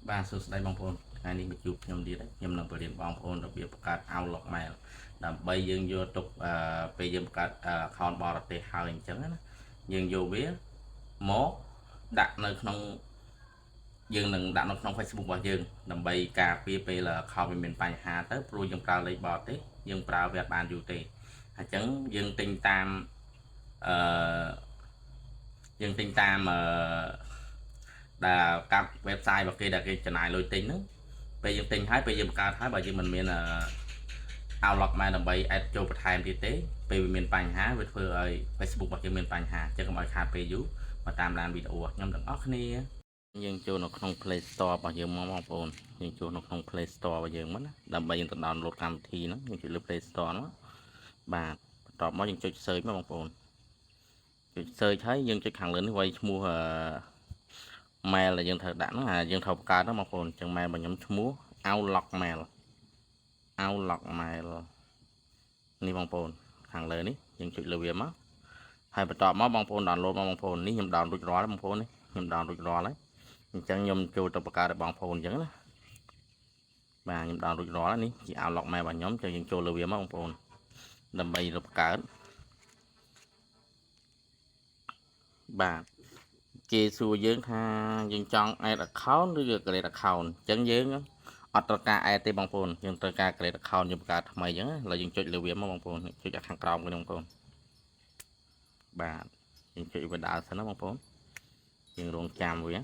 បាទសួស្តីបងប្អូនថ្ងៃនេះមកជួបខ្ញុំទៀតខ្ញុំនឹងបរៀនបងប្អូនរបៀបបង្កើត Outlook Mail ដើម្បីយើងយកទុកពេលយើងបង្កើត account បរទេសហើយអញ្ចឹងណាយើងយកវាមកដាក់នៅក្នុងយើងនឹងដាក់នៅក្នុង Facebook របស់យើងដើម្បីការពារពេល account វាមានបញ្ហាទៅព្រោះយើងប្រើលេខបរទេសយើងប្រើវាអត់បានយូរទេអញ្ចឹងយើងទិញតាមយើងទិញតាមដែលកាប់ website របស់គេដែលគេចំណាយលុយទិញហ្នឹងពេលយើងទិញហើយពេលយើងបង្កើតហើយបើយើងមិនមានOutlook Mail ដើម្បី add ចូលបន្ថែមទៀតទេពេលវាមានបញ្ហាវាធ្វើឲ្យ Facebook របស់យើងមានបញ្ហាអញ្ចឹងកុំឲ្យខាតពេលយូរមកតាមដានវីដេអូខ្ញុំទាំងអស់គ្នាយើងចូលនៅក្នុង Play Store របស់យើងមកបងប្អូនយើងចូលនៅក្នុង Play Store របស់យើងមកណាដើម្បីយើងទៅ download កម្មវិធីហ្នឹងយើងចុចលើ Play Store ហ្នឹងបាទបន្ទាប់មកយើងចុច search មកបងប្អូនចុច search ហើយយើងចុចខាងលើនេះវាយឈ្មោះmail ដែលយើងត្រូវដាក់ហ្នឹងយើងត្រូវបង្កើតហ្នឹងបងប្អូនអញ្ចឹង mail របស់ខ្ញុំឈ្មោះ Outlook Mail នេះបងប្អូនខាងលើនេះយើងចុចលើវាមកហើយបន្ទាប់មកបងប្អូន download មកបងប្អូននេះខ្ញុំ download រួចរាល់បងប្អូននេះខ្ញុំ download រួចរាល់ហើយអញ្ចឹងខ្ញុំចូលទៅបង្កើតឲ្យបងប្អូនអញ្ចឹងណាបាទខ្ញុំ download រួចរាល់នេះជា Outlook Mail របស់ខ្ញុំអញ្ចឹងយើងចូលលើវាមកបងប្អូនដើម្បីទៅបង្កើតបាទគេសួរយើងថាយើងចង់ add account ឬ create account អញ្ចឹងយើងអត់ត្រូវការ add ទេបងប្អូនយើងត្រូវការ create account យើងបង្កើតថ្មីអញ្ចឹងឥឡូវយើងចុចលើវាមកបងប្អូនចុចខាងក្រោមវិញបងប្អូនបាទយើងចុចវាដើរសិនណាបងប្អូនយើងរងចាំវា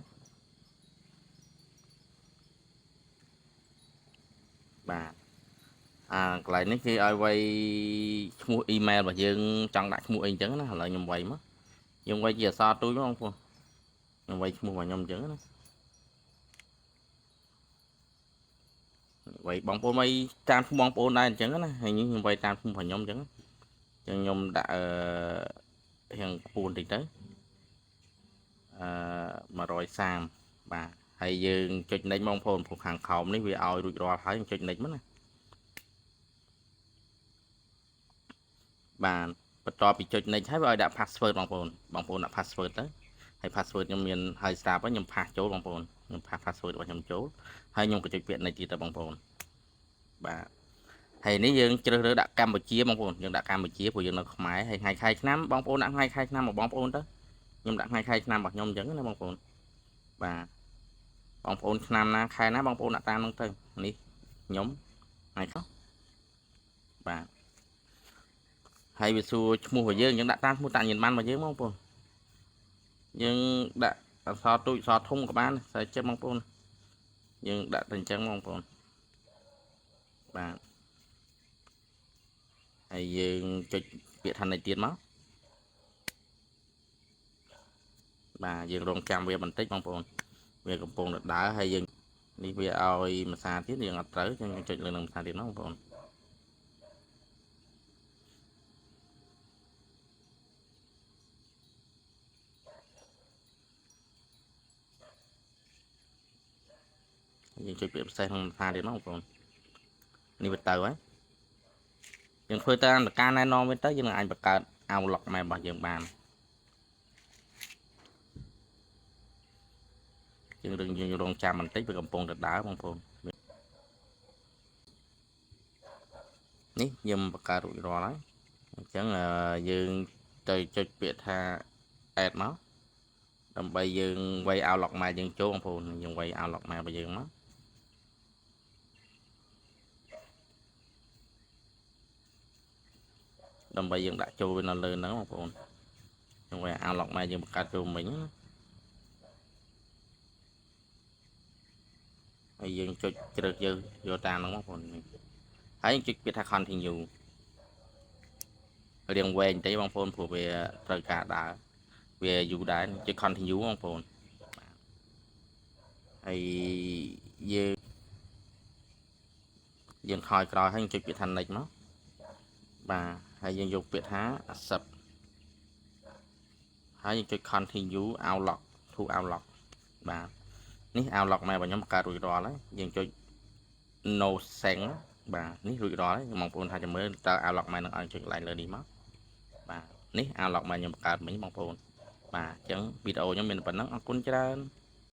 បាទកន្លែងនេះគេឲ្យវាយឈ្មោះ email របស់យើងចង់ដាក់ឈ្មោះអីអញ្ចឹងណាឥឡូវខ្ញុំវាយមកយើងវាយជាអក្សរទូចបងប្អូនខ្ញុំវាយឈ្មោះរបស់ខ្ញុំអញ្ចឹងណាវាយបងប្អូនវាយតាមឈ្មោះបងប្អូនដែរអញ្ចឹងណាហើយខ្ញុំវាយតាមឈ្មោះរបស់ខ្ញុំអញ្ចឹងខ្ញុំដាក់រៀងខ្ពស់បន្តិចទៅ130បាទហើយយើងចុច next បងប្អូនព្រោះខាងខោមនេះវាឲ្យរួចរាល់ហើយចុច next មកណាបាទបន្ទាប់ពីចុច next ហើយវាឲ្យដាក់ password បងប្អូនដាក់ password ទៅហើយ password ខ្ញុំមានហើយស្រាប់ហើយខ្ញុំផាសចូលបងប្អូនខ្ញុំផាស password របស់ខ្ញុំចូលហើយខ្ញុំក៏ចុចពាក្យ next ទៀតទៅបងប្អូនបាទហើយនេះយើងជ្រើសរើសដាក់កម្ពុជាបងប្អូនយើងដាក់កម្ពុជាព្រោះយើងនៅខ្មែរហើយថ្ងៃខែឆ្នាំបងប្អូនដាក់ថ្ងៃខែឆ្នាំរបស់បងប្អូនទៅខ្ញុំដាក់ថ្ងៃខែឆ្នាំរបស់ខ្ញុំអញ្ចឹងណាបងប្អូនបាទបងប្អូនឆ្នាំណាខែណាបងប្អូនដាក់តាមនោះទៅនេះខ្ញុំថ្ងៃខែបាទហើយវាសួរឈ្មោះរបស់យើងដាក់តាមឈ្មោះតាញៀនបានរបស់យើងបងប្អូនយើងដាក់អក្សរទូចអក្សរធំក៏បានតែចិត្តបងប្អូនយើងដាក់ទៅអញ្ចឹងបងប្អូនបាទហើយយើងចុចពាក្យថានេះទៀតមកបាទយើងរងចាំវាបន្តិចបងប្អូនវាកំពុងដើរហើយយើងនេះវាឲ្យភាសាទៀតយើងអត់ត្រូវយើងចុចលើនឹងភាសាទៀតបងប្អូនយើងចុចពាក្យពិសេសក្នុងភាសាទៀតបងប្អូននេះវាទៅហើយយើងធ្វើតាមការណែនាំវាទៅយើងនឹងអាចបង្កើត Outlook Mail របស់យើងបានយើងរងចាំបន្តិចវាកំពុងទៅដើរបងប្អូននេះខ្ញុំបង្កើតរួចរាល់ហើយអញ្ចឹងយើងទៅចុចពាក្យថា add មកដើម្បីយើងវាយ Outlook Mail យើងចូលបងប្អូនយើងវាយ Outlook Mail របស់យើងមកដើម្បីយើងដាក់ចូលវានៅលើហ្នឹងបងប្អូនយើងវាយ Outlook Mail យើងបង្កើតចូលមិញណាហើយយើងចុចជ្រើសយកតាមហ្នឹងបងប្អូនហើយចុចពាក្យថា continue រៀងវែងបន្តិចបងប្អូនព្រោះវាត្រូវការដើរវាយូរដែរចុច continue បងប្អូនហើយយើងថយក្រោយហើយចុចពាក្យថា next មកបាទហើយយើងយកពាក្យថា accept ហើយយើងចុច continue Outlook to Outlook បាទនេះ Outlook Mail របស់ខ្ញុំបង្កើតរួចរាល់ហើយយើងចុច no send បាទនេះរួចរាល់ហើយបងប្អូនថាចាំមើលតើ Outlook Mail នឹងឲ្យចុចកន្លែងលើនេះមកបាទនេះ Outlook Mail ខ្ញុំបង្កើតមិញបងប្អូនបាទអញ្ចឹងវីដេអូខ្ញុំមានប៉ុណ្ណឹងអរគុណច្រើន